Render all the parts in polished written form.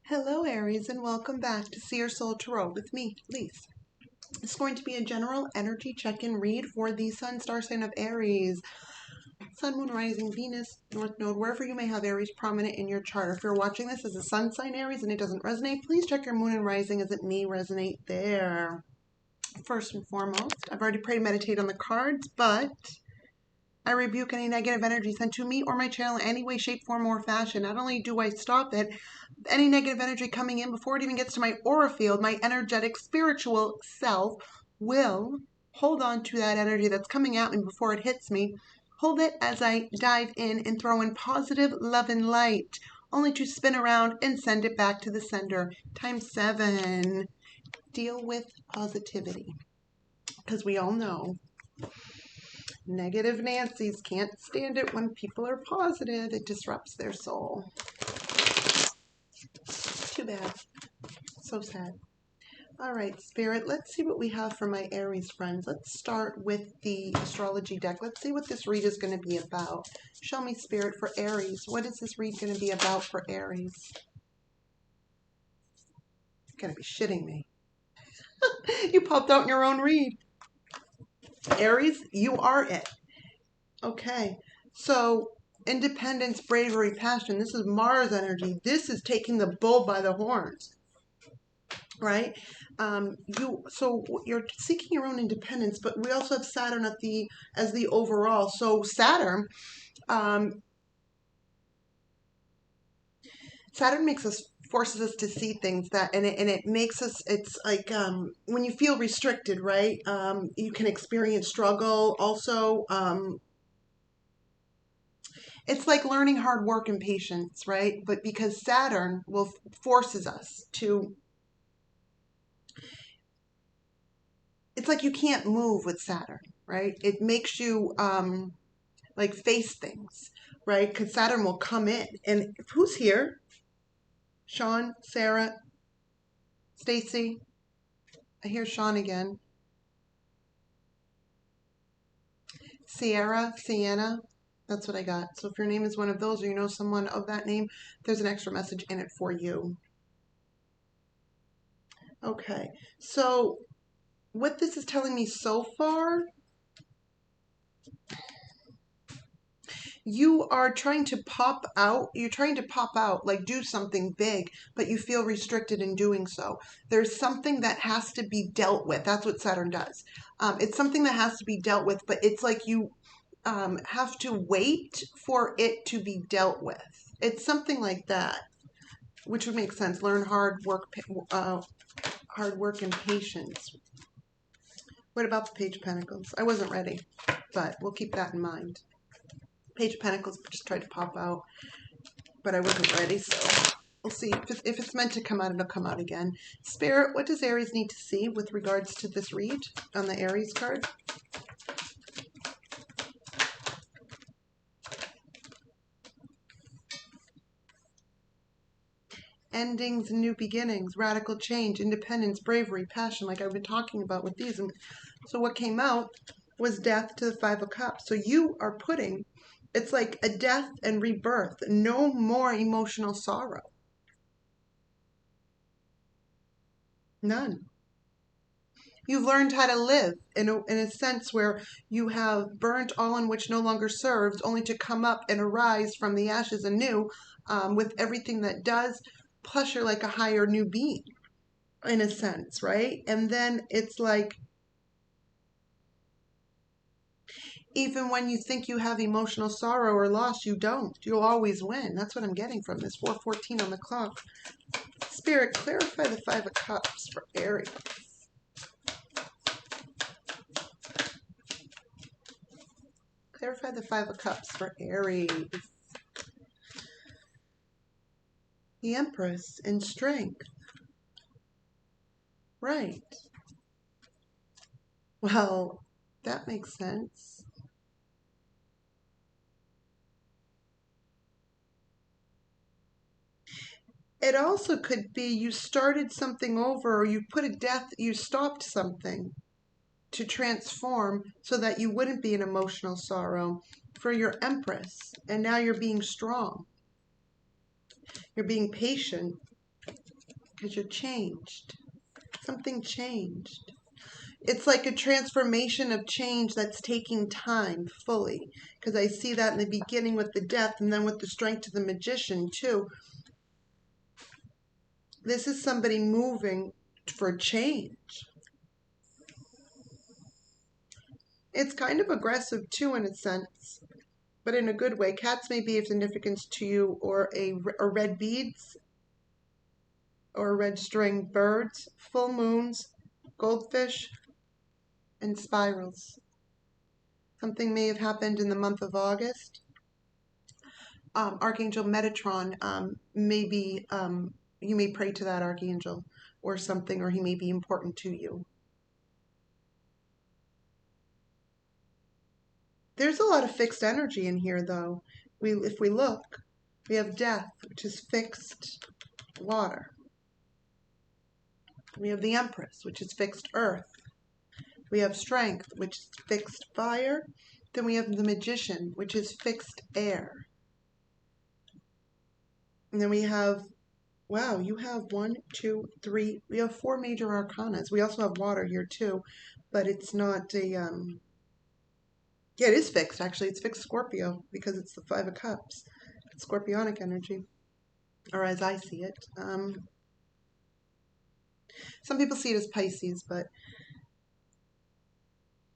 Hello, Aries, and welcome back to See Your Soul Tarot with me, Lise. It's going to be a general energy check-in read for the Sun star sign of Aries. Sun, Moon, Rising, Venus, North Node, wherever you may have Aries prominent in your chart. If you're watching this as a Sun sign Aries and it doesn't resonate, please check your Moon and Rising as it may resonate there. First and foremost, I've already prayed and meditated on the cards, but I rebuke any negative energy sent to me or my channel in any way, shape, form, or fashion. Not only do I stop it, any negative energy coming in before it even gets to my aura field, my energetic spiritual self will hold on to that energy that's coming at me before it hits me. Hold it as I dive in and throw in positive love and light, only to spin around and send it back to the sender. Times 7. Deal with positivity. Because we all know negative Nancy's can't stand it when people are positive. It disrupts their soul. Too bad. So sad. All right, Spirit, let's see what we have for my Aries friends. Let's start with the astrology deck. Let's see what this read is going to be about. Show me, Spirit, for Aries. What is this read going to be about for Aries? You're going to be shitting me. You popped out in your own read. Aries, you are it. Okay, so independence, bravery, passion. This is Mars energy. This is taking the bull by the horns, right? So you're seeking your own independence, but we also have Saturn as the overall. So Saturn forces us to see things and it makes us, it's like when you feel restricted, right? You can experience struggle also. It's like learning hard work and patience, right? But because Saturn forces us to, it's like you can't move with Saturn, right? It makes you like face things, right? Because Saturn will come in. And who's here? Sean, Sarah, Stacy. I hear Sean again. Sierra, Sienna. That's what I got. So if your name is one of those or you know someone of that name, there's an extra message in it for you. Okay. So what this is telling me so far, you are trying to pop out. You're trying to pop out, like do something big, but you feel restricted in doing so. There's something that has to be dealt with. That's what Saturn does. It's something that has to be dealt with, but it's like you have to wait for it to be dealt with. It's something like that, which would make sense. Learn hard work and patience. What about the Page of Pentacles? I wasn't ready, but we'll keep that in mind. Page of Pentacles just tried to pop out, but I wasn't ready, so we'll see. If it's meant to come out, it'll come out again. Spirit, what does Aries need to see with regards to this read on the Aries card? Endings and new beginnings, radical change, independence, bravery, passion, like I've been talking about with these. And so what came out was death to the Five of Cups. So you are putting, it's like a death and rebirth. No more emotional sorrow. None. You've learned how to live in a sense where you have burnt all in which no longer serves, only to come up and arise from the ashes anew with everything that does. Plus, you're like a higher new being, in a sense, right? And then it's like, even when you think you have emotional sorrow or loss, you don't. You'll always win. That's what I'm getting from this. 4:14 on the clock. Spirit, clarify the Five of Cups for Aries. Clarify the Five of Cups for Aries. The Empress in strength. Right. Well, that makes sense. It also could be you started something over, or you put a death, you stopped something to transform so that you wouldn't be in emotional sorrow for your Empress. And now you're being strong. You're being patient. because you're changed. Something changed. It's like a transformation of change that's taking time fully. Because I see that in the beginning with the death and then with the strength to the magician too. This is somebody moving for change. It's kind of aggressive too in a sense, but in a good way. Cats may be of significance to you, or red beads, or red string, birds, full moons, goldfish, and spirals. Something may have happened in the month of August. Archangel Metatron maybe you may pray to that archangel or something, or he may be important to you. There's a lot of fixed energy in here, though. If we look, we have death, which is fixed water. We have the Empress, which is fixed earth. We have strength, which is fixed fire. Then we have the Magician, which is fixed air. And then we have, wow, you have 1, 2, 3. We have 4 major arcanas. We also have water here too, but it's not a, yeah, it is fixed actually. It's fixed Scorpio because it's the 5 of Cups. It's Scorpionic energy, or as I see it. Some people see it as Pisces, but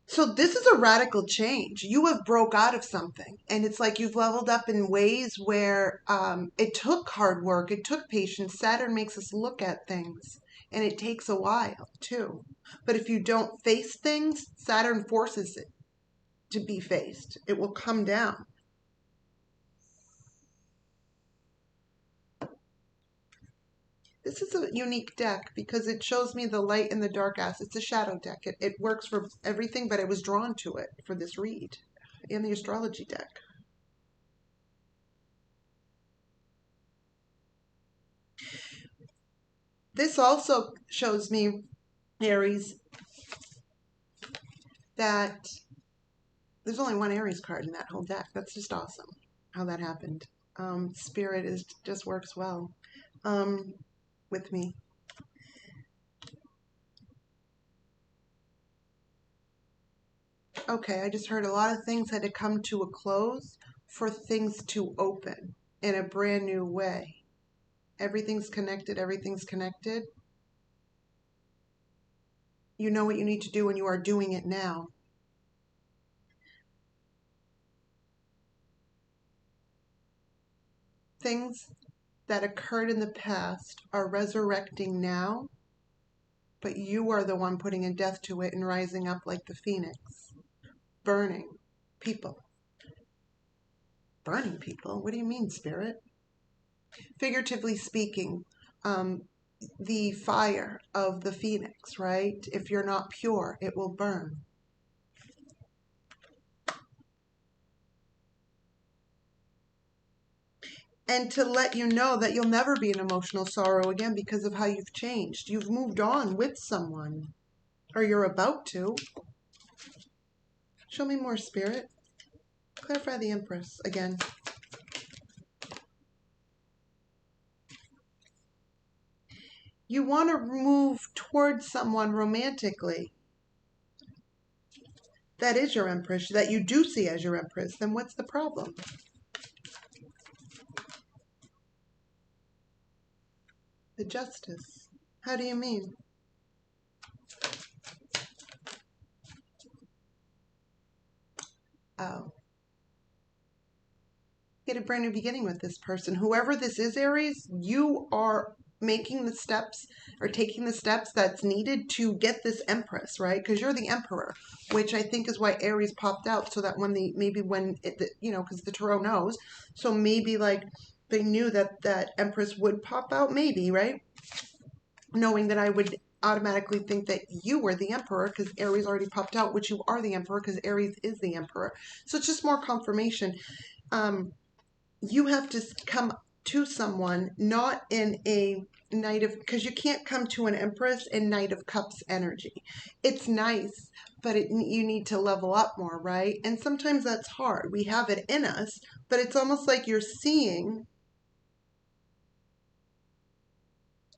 so this is a radical change. You have broke out of something, and it's like you've leveled up in ways where it took hard work, it took patience. Saturn makes us look at things, and it takes a while too. But if you don't face things, Saturn forces it to be faced. It will come down. This is a unique deck because it shows me the light and the dark aspects. It's a shadow deck. It works for everything, but I was drawn to it for this read in the astrology deck. This also shows me, Aries, that there's only one Aries card in that whole deck. That's just awesome how that happened. Spirit just works well with me. Okay, I just heard a lot of things had to come to a close for things to open in a brand new way. Everything's connected. Everything's connected. You know what you need to do and you are doing it now. Things that occurred in the past are resurrecting now, but you are the one putting a death to it and rising up like the phoenix. Burning people. Burning people? What do you mean, Spirit? Figuratively speaking, the fire of the phoenix, right? If you're not pure, it will burn. And to let you know that you'll never be in emotional sorrow again because of how you've changed. You've moved on with someone, or you're about to. Show me more, Spirit. Clarify the Empress again. You want to move towards someone romantically. That is your Empress, that you do see as your Empress. Then what's the problem? The Justice. How do you mean? Oh. Get a brand new beginning with this person. Whoever this is, Aries, you are making the steps or taking the steps that's needed to get this Empress, right? Because you're the Emperor, which I think is why Aries popped out, so that when because the Tarot knows, so maybe like they knew that Empress would pop out, maybe, right? Knowing that I would automatically think that you were the Emperor because Aries already popped out, which you are the Emperor because Aries is the Emperor. So it's just more confirmation. You have to come to someone not in a Knight of, because you can't come to an Empress in Knight of Cups energy. It's nice, but you need to level up more, right? And sometimes that's hard. We have it in us, but it's almost like you're seeing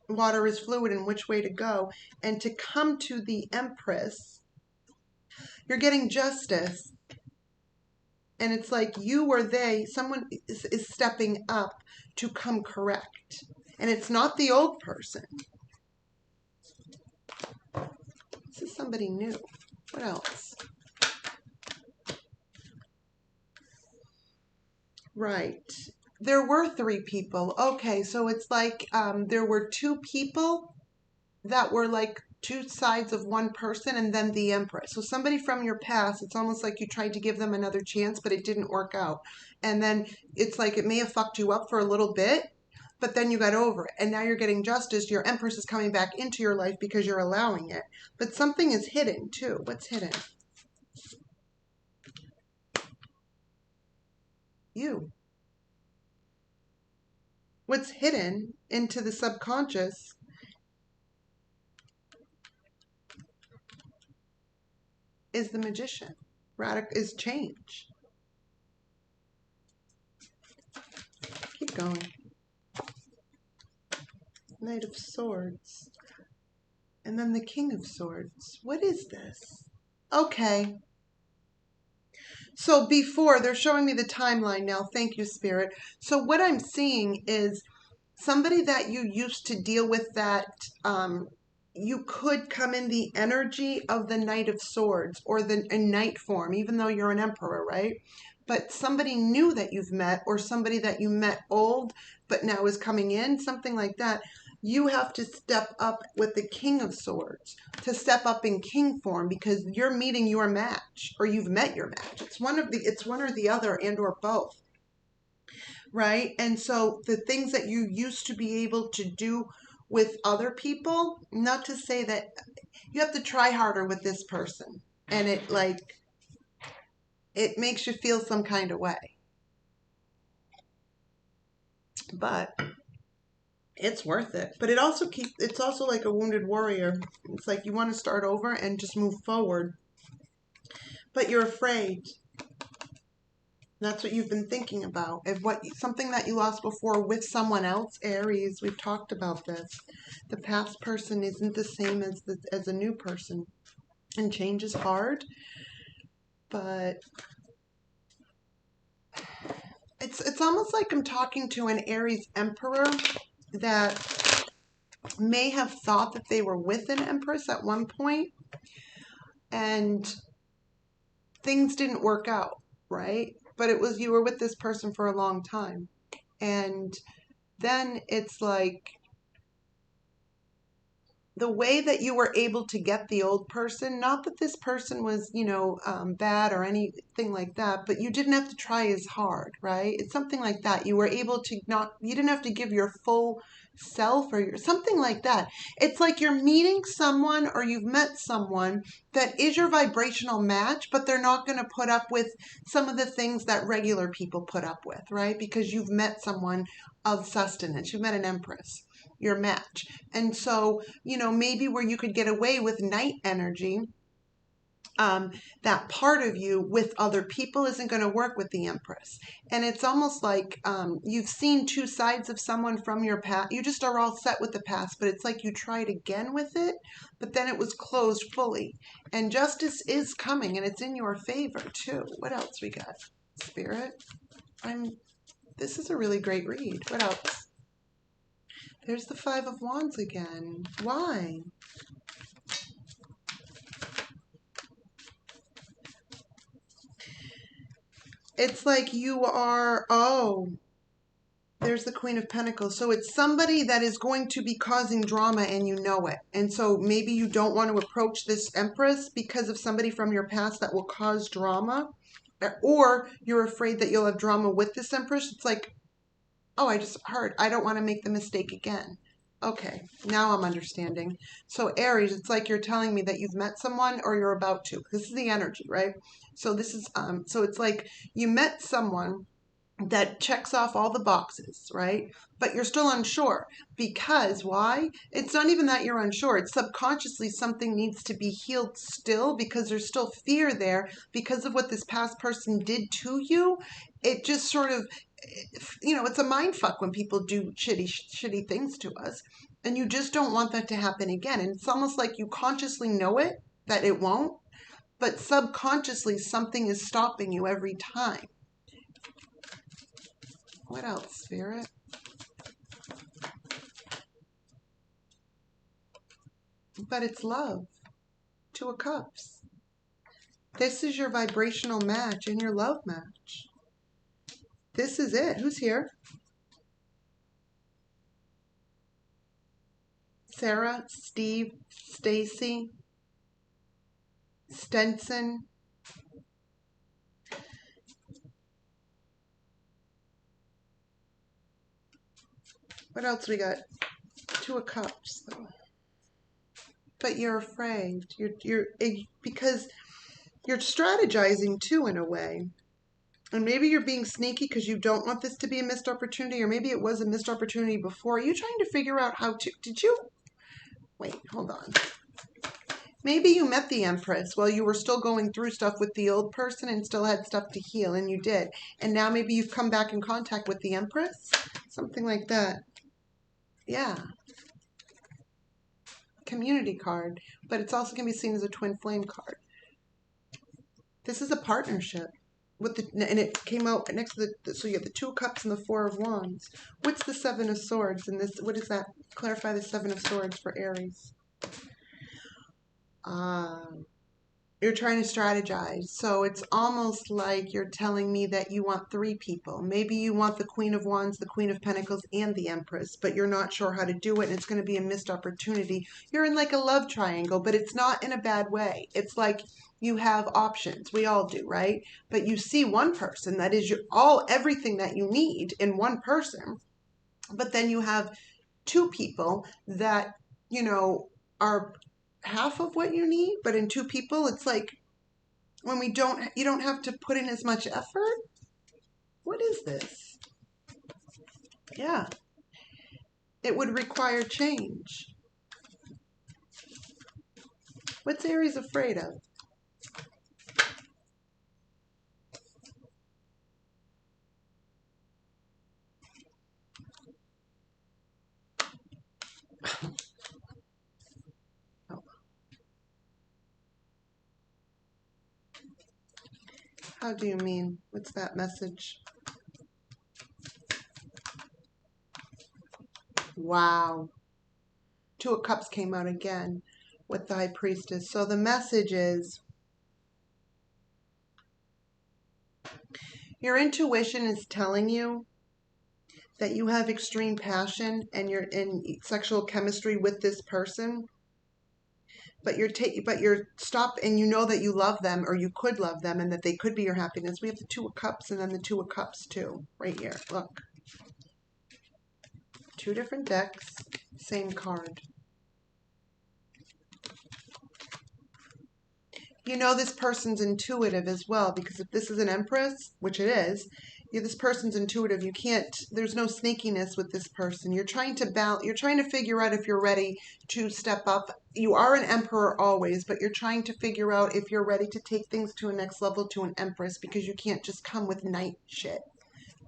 water is fluid and which way to go. And to come to the Empress, you're getting justice. And it's like you or they, someone is stepping up to come correct. And it's not the old person. This is somebody new. What else? Right. There were 3 people. Okay, so it's like there were 2 people that were like 2 sides of one person and then the Empress. So somebody from your past, it's almost like you tried to give them another chance, but it didn't work out. And then it's like it may have fucked you up for a little bit, but then you got over it. And now you're getting justice. Your Empress is coming back into your life because you're allowing it. But something is hidden too. What's hidden? You. What's hidden into the subconscious is the Magician. Is change. Keep going. Knight of Swords. And then the King of Swords. What is this? Okay. So before, they're showing me the timeline now. Thank you, Spirit. So what I'm seeing is somebody that you used to deal with that you could come in the energy of the Knight of Swords or the knight form, even though you're an emperor, right? But somebody new that you've met or somebody that you met old but now is coming in, something like that. You have to step up with the King of Swords, to step up in king form because you're meeting your match or you've met your match. It's one or the other and or both. Right? And so the things that you used to be able to do with other people, not to say that you have to try harder with this person and it makes you feel some kind of way. But it's worth it. But it's also like a wounded warrior. It's like you want to start over and just move forward. But you're afraid. That's what you've been thinking about. Something that you lost before with someone else, Aries. We've talked about this. The past person isn't the same as a new person. And change is hard. But it's almost like I'm talking to an Aries emperor that may have thought that they were with an Empress at one point and things didn't work out, right? But you were with this person for a long time. And then it's like the way that you were able to get the old person, not that this person was, bad or anything like that, but you didn't have to try as hard, right? It's something like that. You were able to you didn't have to give your full self or something like that. It's like you're meeting someone or you've met someone that is your vibrational match, but they're not going to put up with some of the things that regular people put up with, right? Because you've met someone of sustenance. You've met an Empress, your match. And so, maybe where you could get away with night energy, that part of you with other people isn't going to work with the Empress. And it's almost like you've seen 2 sides of someone from your past. You just are all set with the past, but it's like you tried again with it, but then it was closed fully. And justice is coming, and it's in your favor too. What else we got? Spirit? This is a really great read. What else? There's the 5 of Wands again. Why? It's like you are, there's the Queen of Pentacles. So it's somebody that is going to be causing drama and you know it. And so maybe you don't want to approach this Empress because of somebody from your past that will cause drama. Or you're afraid that you'll have drama with this Empress. It's like, I just heard. I don't want to make the mistake again. Okay, now I'm understanding. So Aries, it's like you're telling me that you've met someone or you're about to. This is the energy, right? So this is so it's like you met someone that checks off all the boxes, right? But you're still unsure because why? It's not even that you're unsure. It's subconsciously something needs to be healed still because there's still fear there because of what this past person did to you. It just sort of, it's a mind fuck when people do shitty things to us. And you just don't want that to happen again. And it's almost like you consciously know it, that it won't, but subconsciously something is stopping you every time. What else, Spirit? But it's love. Two of Cups. This is your vibrational match and your love match. This is it. Who's here? Sarah, Steve, Stacy, Stenson. What else we got? Two of Cups. But you're afraid. Because you're strategizing too in a way. And maybe you're being sneaky because you don't want this to be a missed opportunity, or maybe it was a missed opportunity before. Are you trying to figure out how to... Wait, hold on. Maybe you met the Empress while you were still going through stuff with the old person and still had stuff to heal, and you did. And now maybe you've come back in contact with the Empress? Something like that. Yeah. Community card. But it's also going to be seen as a twin flame card. This is a partnership. And it came out next to so you have the Two of Cups and the Four of Wands. What's the Seven of Swords? And this, what is that? Clarify the Seven of Swords for Aries. You're trying to strategize. So it's almost like you're telling me that you want three people. Maybe you want the Queen of Wands, the Queen of Pentacles, and the Empress, but you're not sure how to do it, and it's going to be a missed opportunity. You're in like a love triangle, but it's not in a bad way. It's like you have options. We all do, right? But you see one person that is everything that you need in one person, but then you have two people that, are half of what you need, but in two people, it's like when you don't have to put in as much effort. What is this? Yeah. It would require change. What's Aries afraid of? How do you mean? What's that message? Wow. Two of Cups came out again with the High Priestess. So the message is your intuition is telling you that you have extreme passion and you're in sexual chemistry with this person, but you're stopped, and you know that you love them, or you could love them, and that they could be your happiness. We have the Two of Cups and then the Two of Cups too, right here. Look. Two different decks, same card. You know this person's intuitive as well, because if this is an Empress, which it is, this person's intuitive. There's no sneakiness with this person. You're trying to figure out if you're ready to step up. You are an Emperor always, but you're trying to figure out if you're ready to take things to a next level, to an Empress, because you can't just come with Knight shit,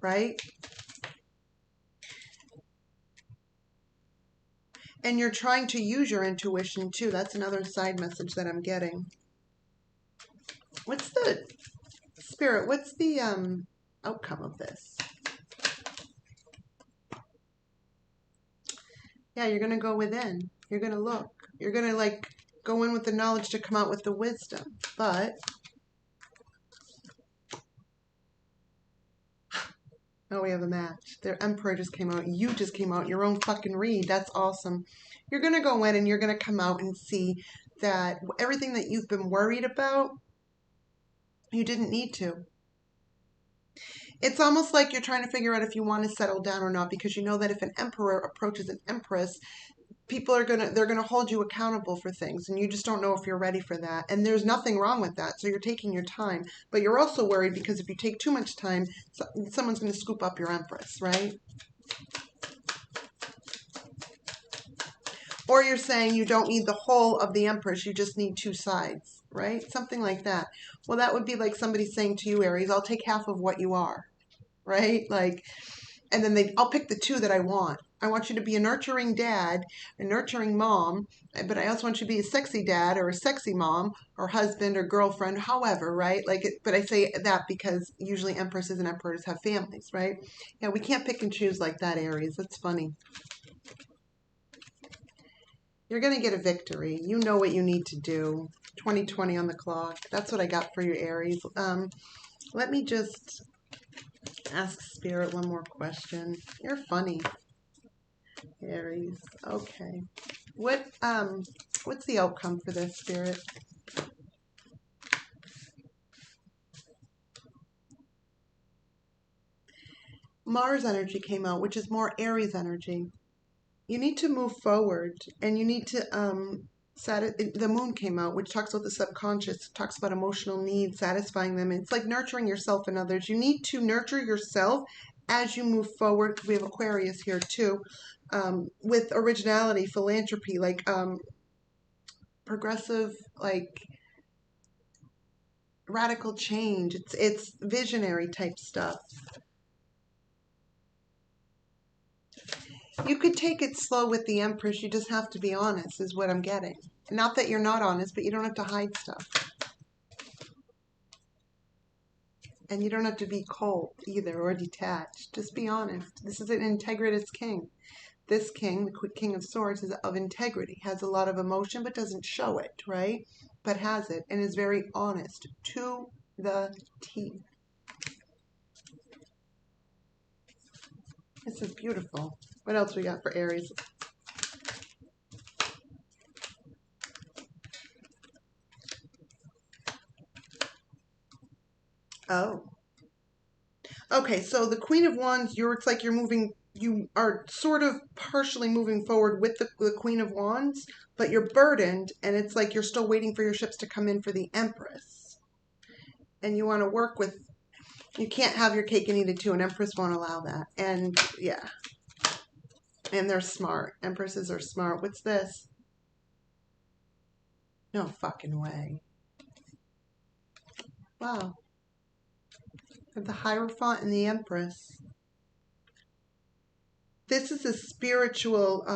right? And you're trying to use your intuition too. That's another side message that I'm getting. What's the Spirit? What's the outcome of this? Yeah, you're going to go within. You're going to look. You're going to go in with the knowledge to come out with the wisdom. But oh, we have a match. Their Emperor just came out. You just came out. Your own fucking read. That's awesome. You're going to go in and you're going to come out and see that everything that you've been worried about, you didn't need to. It's almost like you're trying to figure out if you want to settle down or not, because you know that if an Emperor approaches an Empress, they're gonna hold you accountable for things, and you just don't know if you're ready for that. And there's nothing wrong with that. So you're taking your time, but you're also worried because if you take too much time, someone's gonna scoop up your Empress, right? Or you're saying you don't need the whole of the Empress, you just need two sides, right? Something like that. Well, that would be like somebody saying to you, Aries, I'll take half of what you are, right? and then I'll pick the two that I want. I want you to be a nurturing dad, a nurturing mom, but I also want you to be a sexy dad or a sexy mom or husband or girlfriend, however, right? Like, but I say that because usually empresses and emperors have families, right? Yeah, we can't pick and choose like that, Aries. That's funny. You're going to get a victory. You know what you need to do. 2020 on the clock. That's what I got for you, Aries. Let me just ask Spirit one more question. You're funny, Aries. Okay. What's the outcome for this, Spirit? Mars energy came out, which is more Aries energy. You need to move forward, and you need to the moon came out, which talks about the subconscious, talks about emotional needs, satisfying them. It's like nurturing yourself and others. You need to nurture yourself as you move forward. We have Aquarius here too, with originality, philanthropy, like progressive, like radical change. It's visionary type stuff. You could take it slow with the Empress. You just have to be honest, is what I'm getting. Not that you're not honest, but you don't have to hide stuff. And you don't have to be cold either or detached. Just be honest. This is an integritous king. This king, the King of Swords, is of integrity. Has a lot of emotion, but doesn't show it, right? But has it and is very honest to the T. This is beautiful. What else we got for Aries? Oh. Okay, so the Queen of Wands, it's like you are sort of partially moving forward with the Queen of Wands, but you're burdened, and it's like you're still waiting for your ships to come in for the Empress. And you want to work with, you can't have your cake and eat it too, and Empress won't allow that. And yeah, and they're smart. Empresses are smart. What's this? No fucking way. Wow. The Hierophant and the Empress. This is a spiritual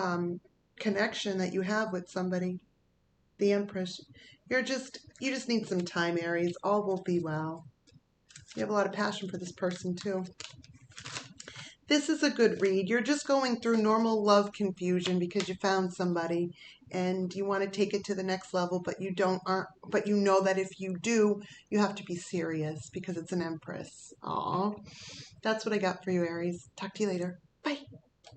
connection that you have with somebody. The Empress. You just need some time, Aries. All will be well. You have a lot of passion for this person too. This is a good read. You're just going through normal love confusion because you found somebody and you want to take it to the next level, but but you know that if you do, you have to be serious because it's an Empress. Aw. That's what I got for you, Aries. Talk to you later. Bye.